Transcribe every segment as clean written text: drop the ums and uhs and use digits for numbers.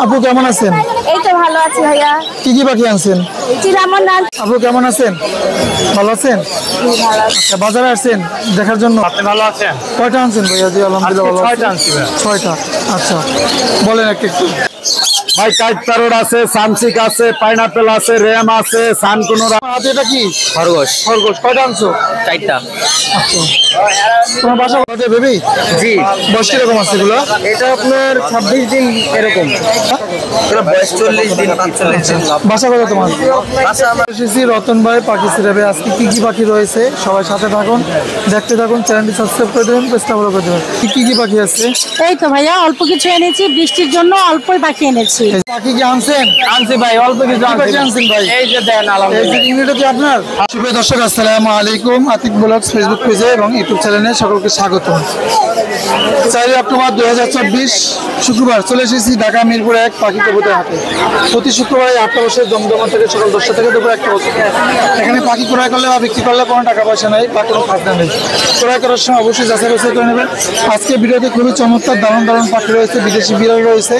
আপু কেমন আছেন? এই তো ভালো আছি ভাইয়া। কি কি পাখি আনছেন? চিনামন না। আপু কেমন আছেন? ভালো আছেন? আচ্ছা, বাজারে আসছেন দেখার জন্য? আপনি ভালো আছেন? কয়টা আনছেন ভাইয়া? জি আলহামদুলিল্লাহ ভালো আছি। 6টা আনছি ভাই। 6টা। আচ্ছা, বলেন একটু। ভাই কাইট প্যারট আছে, সানসিক আছে, পাইনাপেল আছে, রেম আছে, সানকুনুর হাতে এটা কি? খরগোশ। খরগোশ কয়টা আনছো? 4টা। আচ্ছা, তোমার বাসা কোথায় বেবি? জি, বয়স কিরকম আছে এগুলো? এটা আপনার 26 দিন এরকম। এটা বয়স 40 দিন 45 দিন। বাসা কোথায় তোমার? এসেছি রতন ভাই পাখি সিরাপে। আজকে কি কি পাখি রয়েছে সবাই সাথে থাকুন, দেখতে থাকুন, চ্যানেলটি সাবস্ক্রাইব করে দেবেন, পেজটা ফলো করে দেবেন। কি কি পাখি আছে? এই তো ভাইয়া অল্প কিছু এনেছি, বৃষ্টির জন্য অল্পই পাখি এনেছি। এই পাখি কি আনছেন? আনছি ভাই, অল্প কিছু পাখি আনছেন ভাই? এই যে দেন আলহামদুলিল্লাহ। এই যে ইউনিটটা কি আপনার? সুপ্রিয় দর্শক আসসালামু আলাইকুম। আতিক ব্লগস ফেসবুক পেজে এবং ইউটিউব চ্যানেলে সকলকে স্বাগতম। 4 অক্টোবর 2024 শুক্রবার চলে এসেছি ঢাকা মিরপুর 1 পাখি কবুতর হাটে। প্রতি শুক্রবার 8টা বছর দমদমা থেকে সকাল 10টা থেকে দুপুর 1টা বছর। এখানে পাখি ক্রয় করলে বা বিক্রি করলে কোনো টাকা পয়সা নেই বা কোনো খাজনা নেই। ক্রয় করার সময় অবশ্যই যাচাই বাছাই করে নেবেন। আজকে ভিডিওতে খুবই চমৎকার দারুণ দারুণ পাখি রয়েছে, বিদেশি বিড়াল রয়েছে।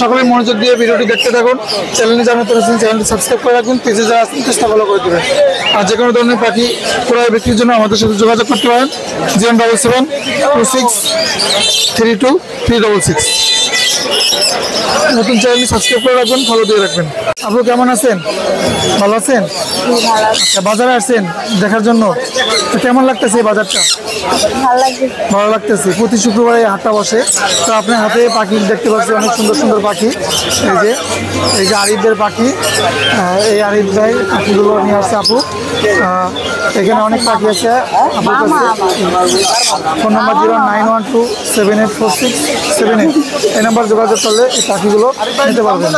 সকলে মনোযোগ দিয়ে ভিডিওটি দেখতে থাকুন। চ্যানেলে যারা নতুন আছেন চ্যানেলটি সাবস্ক্রাইব করে রাখুন, পেজে যারা আছেন পেজটা ফলো করে দেবেন। আর যে কোনো ধরনের পাখি ক্রয় বিক্রির জন্য আমাদের সাথে যোগাযোগ করতে পারেন 07726323666। নতুন চ্যানেলটি সাবস্ক্রাইব করে রাখবেন, ফলো দিয়ে রাখবেন। আপু কেমন আছেন? ভালো আছেন? আচ্ছা, বাজারে আসছেন দেখার জন্য? তো কেমন লাগতেছে এই বাজারটা? ভালো লাগছে। ভালো লাগতেছে। প্রতি শুক্রবারে হাটটা বসে। তো আপনার হাতে পাখি দেখতে পাচ্ছি, অনেক সুন্দর সুন্দর পাখি। এই যে আরিফদের পাখি, এই আরিফ ভাই পাখিগুলো নিয়ে আসছে আপু। এখানে অনেক পাখি আছে আপুর কাছে। Phone number 09127846778। এই নাম্বার যোগাযোগ করলে এই পাখিগুলো নিতে পারবেন।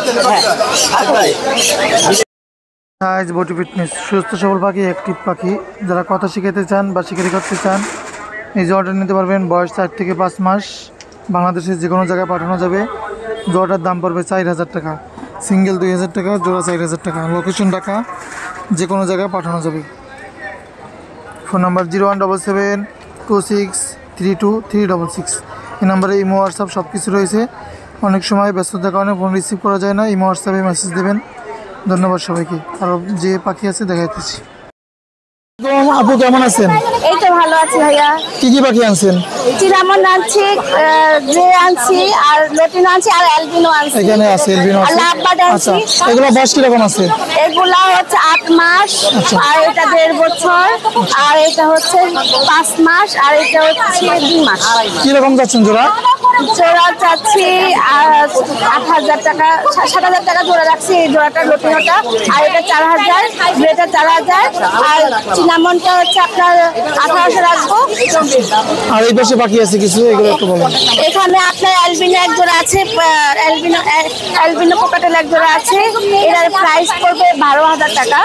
সাইজ বডি ফিটনেস, সুস্থ সবল পাখি, অ্যাক্টিভ পাখি। যারা কথা শিখাতে চান বা শিকারি করতে চান এই যে অর্ডার নিতে পারবেন। বয়স 4 থেকে 5 মাস। বাংলাদেশের যে কোনো জায়গায় পাঠানো যাবে। জোড়াটার দাম পড়বে 4000 টাকা, সিঙ্গেল 2000 টাকা, জোড়া 4000 টাকা। লোকেশন ঢাকা, যে কোনো জায়গায় পাঠানো যাবে। Phone number 01772632366। এই নাম্বারে ইমো হোয়াটসঅ্যাপ সব কিছু রয়েছে। অনেক সময় ব্যস্ততার কারণে ফোন রিসিভ করা যায় না, ইমো হোয়াটসঅ্যাপে মেসেজ দেবেন। ধন্যবাদ সবাইকে। আরও যে পাখি আছে দেখাইতেছি। আপু কেমন আছেন? এই তো ভালো আছি ভাইয়া। কি কি পাখি আনছেন? চিনামন আনছি, গ্রে আনছি, আর লটিনো আনছি, আর অ্যালবিনো আনছি। এখানে আছে এলবিনো আর আছে। লাভবার্ড আচ্ছা, আনছি। এগুলো বয়স কিরকম আছে? এগুলা হচ্ছে 8 মাস, আর এটা 1.5 বছর, আর এটা হচ্ছে 5 মাস, আর এটা হচ্ছে 2 মাস। কিরকম যাচ্ছেন জোড়া? জোড়া চাচ্ছি 8,000 টাকা, 7,000 টাকা জোড়া রাখছি এই জোড়াটা, লটিনোটা। আর এটা 4,000, গ্রেটা 4,000, আর চিনামনটা হচ্ছে আপনার 1,800 রাখবো। আর এই পাশে পাখি আছে কিছু, এগুলো একটু বলুন। এখানে আপনার অ্যালবিনো এক জোড়া আছে, অ্যালবিনো কোকাটেল এক জোড়া আছে। এটার প্রাইস পড়বে 12,000 টাকা।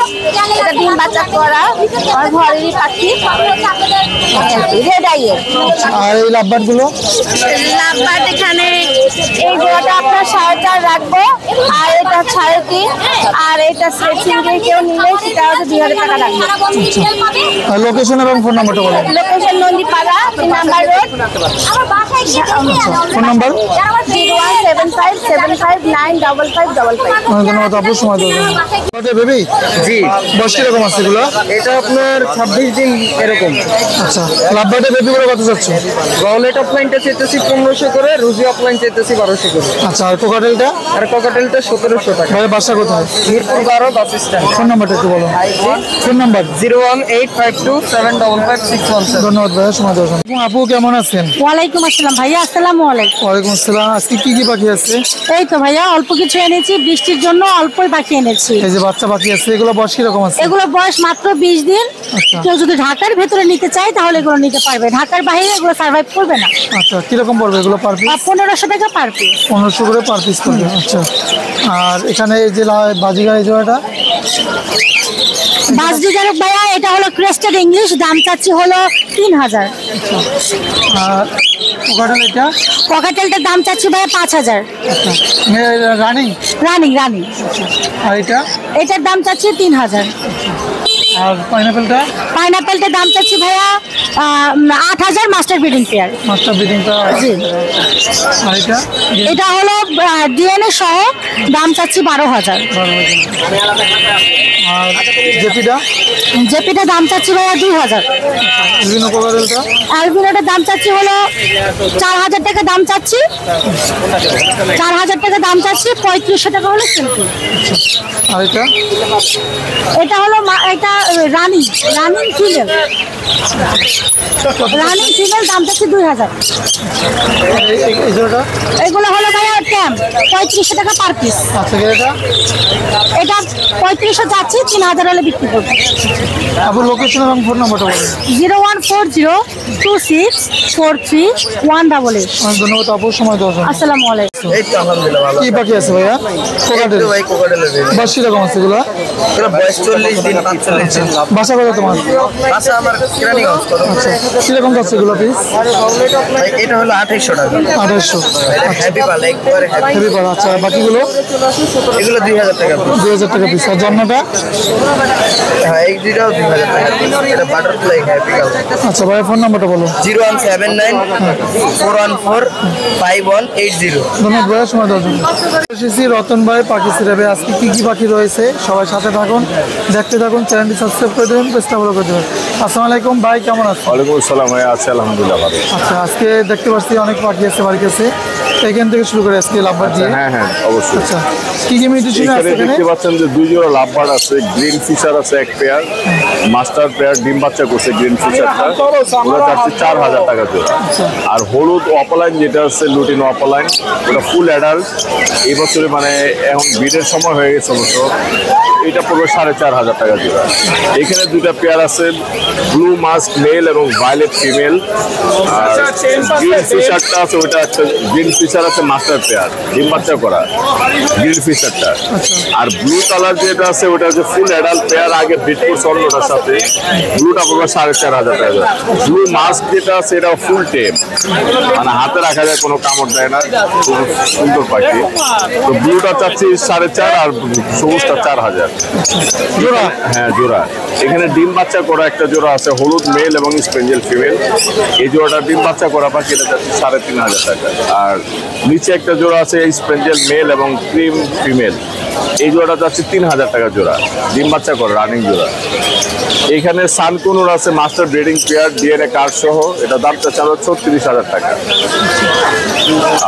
এটা ডিম বাচ্চা করা, আর ঘরেরই পাখি, রেড আইয়ের। আর এই লাভবার্ড গুলো? লাভবার্ড এখানে এই জোড়াটা আপনার 4,500 রাখবো, আর এটা 3.5, আর এটা সিঙ্গেল কেউ নিলে সেটা হচ্ছে 2,000 টাকা রাখবো। লোকেশন এবং ফোন নাম্বারটা বলুন। Location Nandipara 3 number road. Phone number? 01757595555। ধন্যবাদ আপু, সময় দেবেন। বেবি জি, বয়স কিরকম আছে এগুলো? এটা আপনার 26 দিন এরকম। আচ্ছা, লাভবার্ডের বেবিগুলো কত যাচ্ছে? গলেট অফলাইনটা চেতেছি 1500 করে, রুজি অফলাইন চেতেছি 1200 করে। আচ্ছা, আর কোকাটেলটা? আর ককাটেলটা 1700 টাকা। ভাই বাসা কোথায়? Mirpur 12 bus stand. ফোন নাম্বারটা একটু বলুন। Phone number 01852755617। ধন্যবাদ ভাইয়া, সময় দেওয়ার জন্য। আপু কেমন আছেন? ওয়ালাইকুম আসসালাম ভাইয়া। আসসালামু আলাইকুম। ওয়ালাইকুম আসসালাম। আজকে কি কি পাখি আছে? এই তো ভাইয়া অল্প কিছু এনেছি, বৃষ্টির জন্য অল্পই পাখি এনেছি। এই যে বাচ্চা পাখি আছে, এগুলো বয়স কিরকম আছে? এগুলো বয়স মাত্র 20 দিন। আচ্ছা। কেউ যদি ঢাকার ভেতরে নিতে চায় তাহলে এগুলো নিতে পারবে, ঢাকার বাইরে এগুলো সার্ভাইভ করবে না। আচ্ছা, কিরকম পড়বে এগুলো পার পিস? 1500 টাকা পার পিস। 1500 করে পার পিস পড়বে। আচ্ছা, আর এখানে এই যে বাজিগার এই জোড়াটা? বাসডিজারক ভাইয়া এটা হলো ক্রেস্টেড ইংলিশ, দাম চাচ্ছি হলো 3000। আর কোকাটেল এটা? ককাটেলটার দাম চাচ্ছি ভাইয়া 5000। আচ্ছা, রানিং? Running running. আর এটা? এটার দাম চাচ্ছি 3000। আর পাইনাপেলটা? পাইনাপেলটার দাম চাচ্ছি ভাইয়া 8,000 মাস্টার ব্রিডিং পেয়ার। মাস্টার ব্রিডিংটা? জি। আর এটা? এটা হলো ডিএনএ সহ, দাম চাচ্ছি 12,000। আর জেপিটা? জেপিটা দাম চাচ্ছি ভাইয়া 2,000। বিভিন্ন কোকারেলটা? অ্যালবিনোটার দাম চাচ্ছি হলো 4,000 টাকা দাম চাচ্ছি, 4,000 টাকা দাম চাচ্ছি, 3,500 টাকা হলো সিম্পল। আর এটা? এটা হলো এটা রানিং ফিমেল, দাম চাচ্ছি 2,000। এই জোড়াটা? এগুলো হলো ভাইয়া ক্যাম্প, 3,500 টাকা পার পিস। আচ্ছা, এটা? এটা 3,500 যাচ্ছি, 3,000 হলে বিক্রি করবো। আপনার লোকেশন এবং ফোন নাম্বারটা বলুন। 01402643188। অনেক ধন্যবাদ আপু, সময় দেওয়ার জন্য। আসসালামু আলাইকুম। এই তো আলহামদুলিল্লাহ ভালো। কি পাখি আছে ভাইয়া? কোকাটেল? ভাই কোকাটেলের বাস কিরকম আছে এগুলো? এগুলো বয়স 40 দিন 45 দিন। বাসা কত তোমার? আচ্ছা আমার কেরানীগঞ্জ কত? আচ্ছা, কিরকম যাচ্ছে এগুলো পিস? ভাই এটা হলো 2800 টাকা। 2800। হ্যাপি পাল একবারে হ্যাপি। হেভি পার। আচ্ছা, বাকিগুলো? এগুলো 2000 টাকা পিস। 2000 টাকা পিস। আর জন্মটা? হ্যাঁ এই দুটাও 2000 টাকা পিস। এটা বাটারফ্লাই হ্যাপি কাল। আচ্ছা ভাইয়া, ফোন নাম্বারটা বলো। 0179 414 5180। ধন্যবাদ ভাইয়া, সময় দেওয়ার জন্য। এসেছি রতন ভাই পাখি সিরাপে। আজকে কি কি পাখি রয়েছে সবাই সাথে থাকুন, দেখতে থাকুন, চ্যানেলটি সাবস্ক্রাইব করে দেবেন, পেজটা ফলো করে দেবেন। আসসালামু আলাইকুম ভাই, কেমন আছেন? ওয়ালাইকুম আসসালাম ভাই, আছে আলহামদুলিল্লাহ ভালো। আচ্ছা, আজকে দেখতে পাচ্ছি অনেক পাখি আছে বাড়ির কাছে, এখান থেকে শুরু করে আজকে লাভবার দিয়ে। হ্যাঁ হ্যাঁ অবশ্যই। আচ্ছা, কি কি মিউটেশন আছে এখানে এখানে? দেখতে পাচ্ছেন যে 2 জোড়া লাভবার্ড আছে, গ্রিন ফিশার আছে এক পেয়ার, মাস্টার পেয়ার ডিম বাচ্চা করছে গ্রিন ফিশারটা, ওটা যাচ্ছে 4,000 টাকা জোড়া। আর হলুদ অপলাইন যেটা আছে লুটিন অপলাইন, ওটা ফুল অ্যাডাল্ট, এই বছরে মানে এখন বিডের সময় হয়ে গেছে অবশ্য, এটা পড়বে 4,500 টাকা জোড়া। এখানে 2টা পেয়ার আছে, ব্লু মাস্ক মেল এবং ভায়োলেট ফিমেল। আর গ্রিন ফিশারটা আছে, ওটা একটা গ্রিন ফিশার আছে মাস্টার পেয়ার ডিম বাচ্চা করা গ্রিন ফিশারটা। আর ব্লু কালার যেটা আছে ওটা হচ্ছে ফুল অ্যাডাল্ট পেয়ার, আগে ব্রিড করছে অন্যটার সাথে, ব্লুটা পড়বে 4,500 টাকা। ব্লু মাস্ক যেটা আছে এটা ফুল টেম, মানে হাতে রাখা যায়, কোনো কামড় দেয় না, খুব সুন্দর পাখি। তো ব্লুটা চাচ্ছি 4,500 আর সবুজটা 4,000 জোড়া? হ্যাঁ জোড়া। এখানে ডিম বাচ্চা করা একটা জোড়া আছে, হলুদ মেল এবং স্পেঞ্জেল ফিমেল। এই জোড়াটা ডিম বাচ্চা করা পাখি, এটা যাচ্ছে 3,500 টাকা। আর নিচে একটা জোড়া আছে স্পেঞ্জেল মেল এবং ক্রিম ফিমেল, এই জোড়াটা যাচ্ছে 3,000 টাকা জোড়া, ডিম বাচ্চা করে রানিং জোড়া। এখানে সানকুনুর আছে master breeding pair DNA card সহ, এটা দাম চাচ্ছে 36,000 টাকা।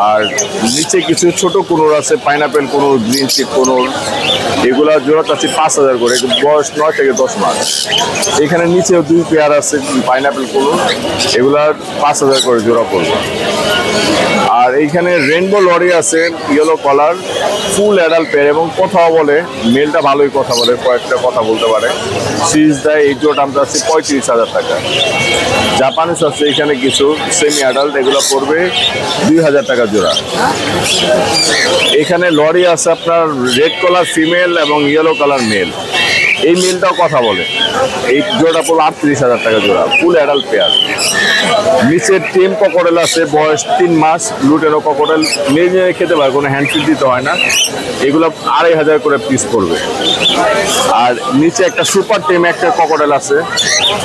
আর নিচে কিছু ছোট কুনুর আছে, পাইনাপেল কুনুর, গ্রিন চিপ কুনুর, এগুলা জোড়া চাচ্ছি 5,000 করে, বয়স 9 থেকে 10 মাস। এখানে নিচেও 2 পেয়ার আছে পাইনাপেল কুনুর, এগুলা 5,000 করে জোড়া পড়বে। আর এইখানে রেনবো লরি আছে yellow colour, full adult pair এবং কথাও বলে, মেলটা ভালোই কথা বলে, কয়েকটা কথা বলতে পারে, সিজ দেয়। এই জোড়া দাম যাচ্ছে 35,000 টাকা। জাপানিস আছে এখানে কিছু সেমি অ্যাডাল্ট, এগুলো পড়বে 2,000 টাকা জোড়া। এখানে লরি আছে আপনার রেড কালার ফিমেল এবং ইয়েলো কালার মেল, এই মেলটাও কথা বলে, এই জোড়া পড়বে 38,000 টাকা জোড়া, ফুল অ্যাডাল্ট পেয়ার। নিচে টিম ককরেল আছে, বয়স 3 মাস, লুটেরো ককরেল, নিজে খেতে পারে, কোনো হ্যান্ড ফিড দিতে হয় না, এগুলো 2,500 করে পিস পড়বে। আর নিচে একটা সুপার টিম একটা ককরেল আছে,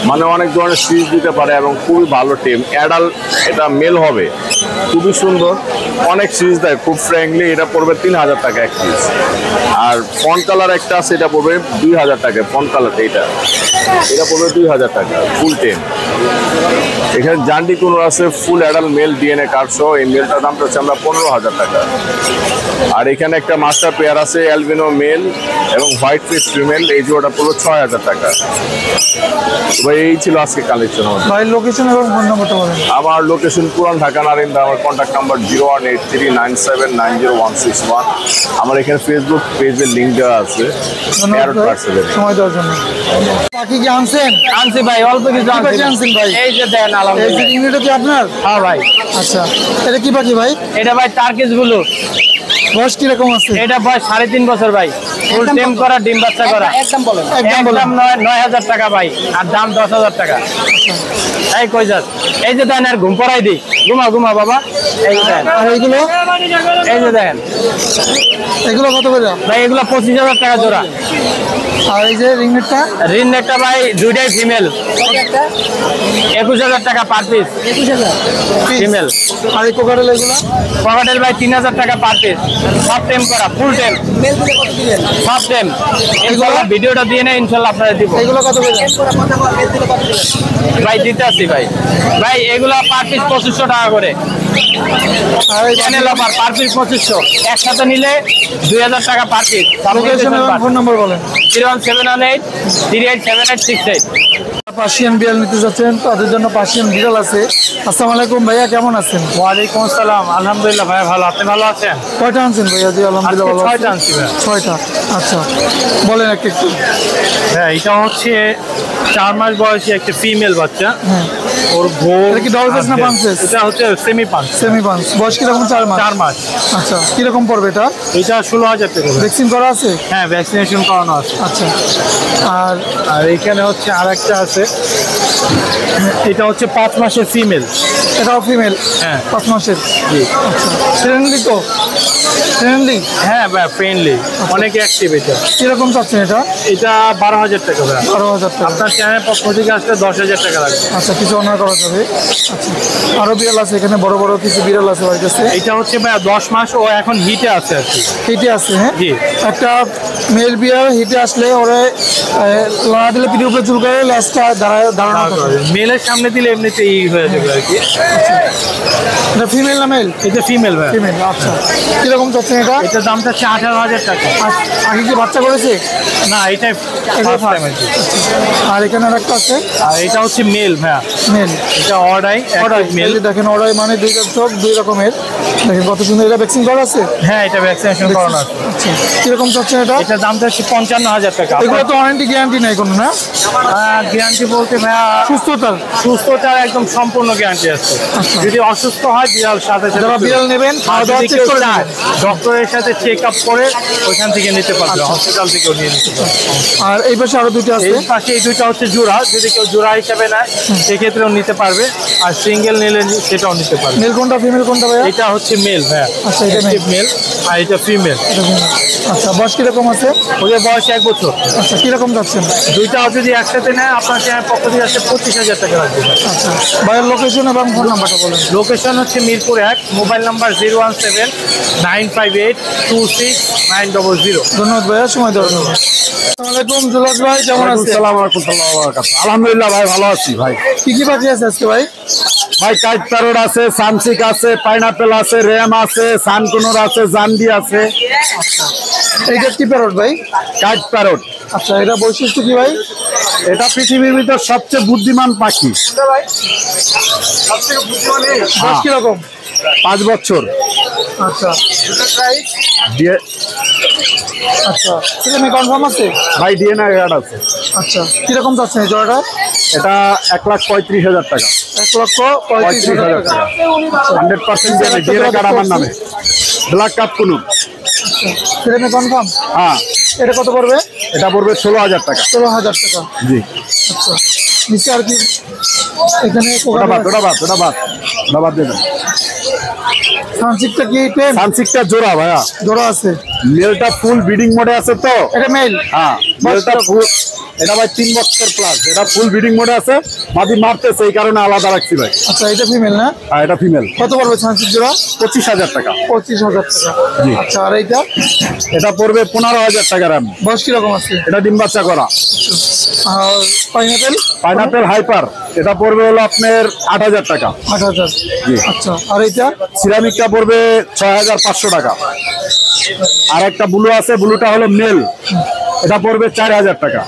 মানে অনেক ধরনের সিজ দিতে পারে এবং খুবই ভালো টিম, অ্যাডাল্ট, এটা মেল হবে, খুবই সুন্দর, অনেক সিজ দেয়, খুব ফ্র্যাঙ্কলি, এটা পড়বে 3,000 টাকা এক পিস। আর ফন কালার একটা আছে, এটা পড়বে 2,000 টাকা, ফন কালার এটা পড়বে 2,000 টাকা, ফুল টেম। এখানে জান্ডি কোনো আছে full adult male DNA card সহ, এই মেলটার দাম হচ্ছে আমরা 15,000 টাকা। আর এখানে একটা মাস্টার পেয়ার আছে অ্যালবিনো মেল এবং হোয়াইট ফিস ফিমেল, এই জোড়াটা পড়লো 6,000 টাকা। ভাই এই ছিল আজকে কালেকশন আমাদের। ভাই লোকেশন এবং ফোন নাম্বারটা বলেন। আমার লোকেশন পুরান ঢাকা নারিন্দা, আমার কন্ট্যাক্ট নাম্বার 0183979061। আমার এখানে ফেসবুক পেজের লিঙ্ক দেওয়া আছে। ধন্যবাদ ভাই, সময় দেওয়ার জন্য। পাখি কি আনছেন? আনছি ভাই, অল্প কিছু কি পাখি আনছেন ভাই? এই যে দেন এই যে আলহামদুলিল্লাহ। ইংরেজিটা কি আপনার? হ্যাঁ ভাই, আচ্ছা, এটা কি পাখি ভাই? এটা ভাই টার্কিশ ব্লু, বয়স কিরকম আছে? এটা বয়স 3.5 বছর ভাই, ফুল টেম করা, ডিম বাচ্চা করা, একদম বলেন। একদম 9,000 টাকা ভাই, আর দাম 10,000 টাকা। এই কই যাস, এই যে দেন, আর ঘুম পড়াই দিই, ঘুমা বাবা, এই যে দেন, আর এইগুলো? এই যে দেন এগুলো কত করে? ভাই, এগুলো 25,000 টাকা জোড়া। আর এই যে রিংনেটটা রিন একটা ভাই দুইটাই ফিমেল 21,000 টাকা পার পিস ফিমেল। আর এই কোকারেল এগুলো ককাটেল ভাই 3,000 টাকা পার পিস, সব টেম করা, ফুল টেম সব টেম। এগুলো ভিডিওটা দিয়ে নেই, ইনশাল্লাহ আপনারা দিব। এগুলো কত করে ভাই দিতে আসি ভাই। ভাই এগুলো পার পিস 2500 টাকা করে। আর এই চ্যানেল অফার পার পিস 2500, একসাথে নিলে 2,000 টাকা পার পিস। লোকেশন এবং ফোন নম্বর বলেন। 01718 387868। পার্সিয়ান বিড়াল নিতে যাচ্ছেন, তাদের জন্য পার্সিয়ান বিড়াল আছে। আসসালামু আলাইকুম ভাইয়া, কেমন আছেন? ওয়ালাইকুম আসসালাম, আলহামদুলিল্লাহ ভাই ভালো, আপনি ভালো আছেন? কয়টা আনছেন ভাইয়া? জি আলহামদুলিল্লাহ ভালো আছি। 6টা আনছি ভাই। 6টা, আচ্ছা বলেন একটু। হ্যাঁ, এটা হচ্ছে 4 মাস বয়সী একটা ফিমেল বাচ্চা। হ্যাঁ, ওর গোল এটা কি ডবল ফেস না পাঁচ ফেস? এটা হচ্ছে সেমি পাঁচ। সেমি পাঁচ। বয়স কিরকম? 4 মাস। 4 মাস। আচ্ছা, কিরকম পড়বে এটা? এটা 16,000 টাকা। ভ্যাকসিন করা আছে? হ্যাঁ, ভ্যাকসিনেশন করানো আছে। আচ্ছা, আর আর এখানে হচ্ছে আরেকটা আছে, এটা হচ্ছে 5 মাসের ফিমেল। এটাও ফিমেল? হ্যাঁ। 5 মাসের। জি। আচ্ছা, ফ্রেন্ডলি তো? ফ্রেন্ডলি? হ্যাঁ ভাই, ফ্রেন্ডলি, অনেক অ্যাক্টিভ। এটা কিরকম চাচ্ছেন এটা? এটা 12,000 টাকা ভাই। 12,000 টাকা। আপনার চ্যানেল পক্ষ থেকে আসলে 10,000 টাকা লাগবে। আচ্ছা, কিছু অনার করা যাবে। আচ্ছা, আরো বিড়াল আছে এখানে, বড় বড় কিছু বিড়াল আছে বাড়ির কাছে। এটা হচ্ছে ভাই 10 মাস, ও এখন হিটে আছে আর কি। হিটে আছে? হ্যাঁ, জি। একটা মেল বিড়াল হিটে আসলে ওরে লড়া দিলে পিঠের উপরে চুল করে লেজটা দাঁড়ানো থাকে। মেলের সামনে দিলে এমনিতেই হয়ে যাবে আর কি। এটা ফিমেল না মেল? এটা ফিমেল ভাই। ফিমেল। আচ্ছা, কিরকম চাচ্ছেন এটা? এটার দামটা হচ্ছে 18,000 টাকা। আগে কি বাচ্চা করেছে? না, এটাই এটা first time আর কি। আর এখানে আর একটা আছে আর এটা হচ্ছে মেল ভাইয়া। মেল। এটা অর্ডাই মেল। এই যে দেখেন, ওরাই মানে দুইটা চোখ, দুই রকমের। দেখেন কত সুন্দর। এটা ভ্যাকসিন করা আছে? হ্যাঁ, এটা ভ্যাকসিনেশন করানো আছে। আচ্ছা, কিরকম চাচ্ছেন এটা? এটার দামটা হচ্ছে 55,000 টাকা। এগুলো তো ওয়ারেন্টি গ্যারান্টি নেই কোনো, না? গ্যারান্টি বলতে ভাইয়া সুস্থতার? সুস্থতার একদম সম্পূর্ণ গ্যারান্টি আছে। আচ্ছা। যদি অসুস্থ হয় বিড়াল সাথে সাথে যারা বিড়াল নেবেন, খাওয়া দাওয়া চেক করে নেবেন। ডক্টরের সাথে চেক আপ করে ওইখান থেকে নিতে পারবে, হসপিটাল থেকেও নিয়ে নিতে পারবে। আর এই পাশে আরো দুটো আছে। এই পাশে এই দুইটা হচ্ছে জোড়া, যদি কেউ জোড়া হিসাবে নেয় সেক্ষেত্রেও নিতে পারবে, আর সিঙ্গেল নিলে সেটাও নিতে পারবে। মেল কোনটা ফিমেল কোনটা ভাইয়া? এটা হচ্ছে মেল ভাইয়া। আচ্ছা, এটা মেল আর এটা ফিমেল। এটা female। আচ্ছা, বয়স কিরকম আছে? ওদের বয়স 1 বছর। আচ্ছা, কিরকম যাচ্ছেন? দুইটা যদি একসাথে নেয় আপনার চ্যানেল পক্ষ থেকে আসছে 25,000 টাকা লাগবে। আচ্ছা, ভাইয়ের লোকেশন এবং ফোন নাম্বারটা বলেন। লোকেশন হচ্ছে মিরপুর 1, মোবাইল নাম্বার 017-958-26-900। ধন্যবাদ ভাইয়া, সময় দেওয়ার জন্য। আসসালামু আলাইকুম জুলাস ভাই, কেমন আছেন? আলহামদুলিল্লাহ ভাই, ভালো আছি ভাই। কি কি পাখি আছে আজকে ভাই? ভাই কাইট প্যারট আছে, সানসিক আছে, পাইনাপেল আছে, র্যাম আছে, সানকুনুর আছে, জান্ডি আছে। এইটা কি প্যারট ভাই? কাইট প্যারট, আচ্ছা, এটা বৈশিষ্ট্য কি ভাই? এটা পৃথিবীর ভিতর সবচেয়ে বুদ্ধিমান পাখি। বয়স কিরকম? 5 বছর। আচ্ছা, দিয়ে আচ্ছা, ঠিক আছে, কনফার্ম আছে? ভাই ডিএনএ কার্ড আছে। আচ্ছা, কিরকম যাচ্ছেন এই জোড়াটা? এটা 1,35,000 টাকা। 1,35,000 টাকা। 100% ডিএনএ কার্ড আমার নামে। Black cup Coonoor. সেটা কনফার্ম? হ্যাঁ, এটা কত পড়বে? এটা পড়বে 16,000 টাকা। 16,000 টাকা। জি। আচ্ছা, নিচে আর কি এখানে ওটা বাদ, ওটা বাদ, ওটা বাদ, ওটা বাদ দেবেন। সানসিকটা কি টেম? সানসিকটা জোড়া ভাইয়া, জোড়া আছে। মেলটা ফুল ব্রিডিং মোডে আছে তো। এটা মেল? হ্যাঁ, মেলটা ফুল। এটা ভাই 3 বছর প্লাস, এটা ফুল ব্রিডিং মোডে আছে। মাদি মারতেছে, এই কারণে আলাদা রাখছি ভাই। আচ্ছা, এটা ফিমেল না? আর এটা ফিমেল। কত পড়বে সানসিক জোড়া? 25,000 টাকা। 25,000 টাকা। জি। আচ্ছা, আর এইটা? এটা পড়বে 15,000 টাকার। আমি বয়স কিরকম আছে? এটা ডিম বাচ্চা করা। আর পাইনাপেল? পাইনাপেল হাইপার, এটা পড়বে হলো আপনার 8,000 টাকা। 8,000। জি। আচ্ছা, আর এইটা? সিরামিকটা পড়বে 6,500 টাকা। আর একটা ব্লু আছে, ব্লুটা হলো মেল, এটা পড়বে 4,000 টাকা।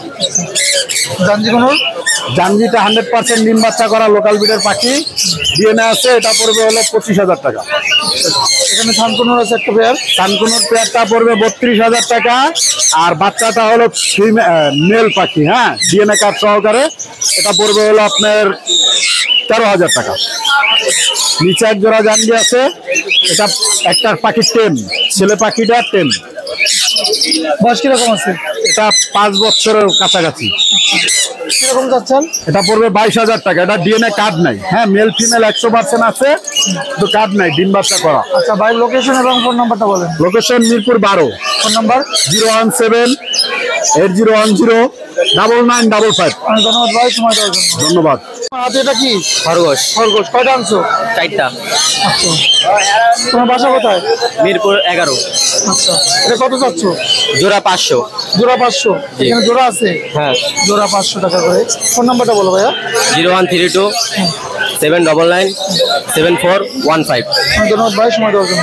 জানজি কোনোর? জাঞ্জিটা 100% ডিম বাচ্চা করা লোকাল ব্রিডের পাখি, ডিএনএ আছে, এটা পড়বে হলো 25,000 টাকা। এখানে থানকুনোর আছে একটা পেয়ার। কানকুনোর পেয়ারটা পড়বে 32,000 টাকা। আর বাচ্চাটা হলো মেল পাখি, হ্যাঁ, ডিএনএ কার্ড সহকারে, এটা পড়বে হলো আপনার 13,000 টাকা। নিচে এক জোড়া জানবি আছে, এটা একটা পাখির টেম, ছেলে পাখিটা টেম। বয়স কিরকম আছে? এটা 5 বছরের কাছাকাছি। কিরকম যাচ্ছেন? এটা পড়বে 22,000 টাকা। এটা ডিএনএ কার্ড নাই, হ্যাঁ, মেল ফিমেল 100% আছে, তো কার্ড নাই, ডিম বাচ্চা করা। আচ্ছা ভাই, লোকেশন এবং ফোন নাম্বারটা বলেন। লোকেশন মিরপুর 12। Phone number? 017 80109955। অনেক ধন্যবাদ ভাই সময় দেওয়ার জন্য। ধন্যবাদ। হাতে এটা কি খরগোশ খরগোশ, কয়টা আনছো? 4টা। আচ্ছা, তোমার বাসা কোথায়? মিরপুর 11। আচ্ছা, এটা কত চাচ্ছ? জোড়া 500। জোড়া 500? এখানে জোড়া আছে? হ্যাঁ। জোড়া 500 টাকা করে। ফোন নাম্বারটা বলো ভাইয়া। 0132 799 7415। ধন্যবাদ ভাই সময় দেওয়ার জন্য।